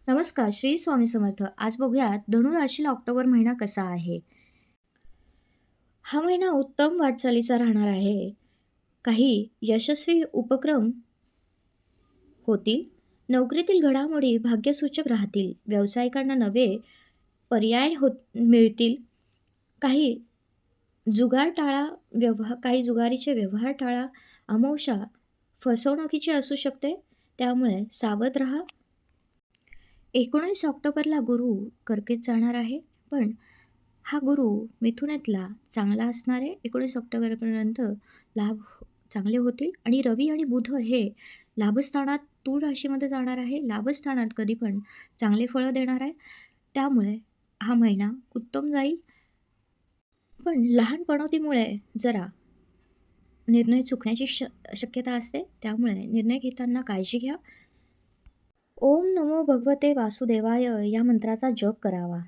नमस्कार, श्री स्वामी समर्थ. आज बघूयात धनुराशीला ऑक्टोबर महिना कसा आहे. हा महिना उत्तम वाटचालीचा राहणार आहे. काही यशस्वी उपक्रम होतील. नोकरीतील घडामोडी भाग्यसूचक राहतील. व्यावसायिकांना नवे पर्याय मिळतील. काही काही जुगारीचे व्यवहार टाळा. अमावस्या फसवणुकीची असू शकते, त्यामुळे सावध राहा. 19 ऑक्टोबरला गुरु कर्केत जाणार आहे, पण हा गुरु मिथुनातला चांगला असणार आहे. 19 ऑक्टोबरपर्यंत लाभ चांगले होतील आणि रवी आणि बुध हे लाभस्थानात तूळ राशीमध्ये जाणार आहे. लाभस्थानात कधी पण चांगले फळं देणार आहे. त्यामुळे हा महिना उत्तम जाईल. पण लहान पणौतीमुळे जरा निर्णय चुकण्याची शक्यता असते. त्यामुळे निर्णय घेताना काळजी घ्या. ओम नमो भगवते वासुदेवाय या मंत्राचा जप करावा.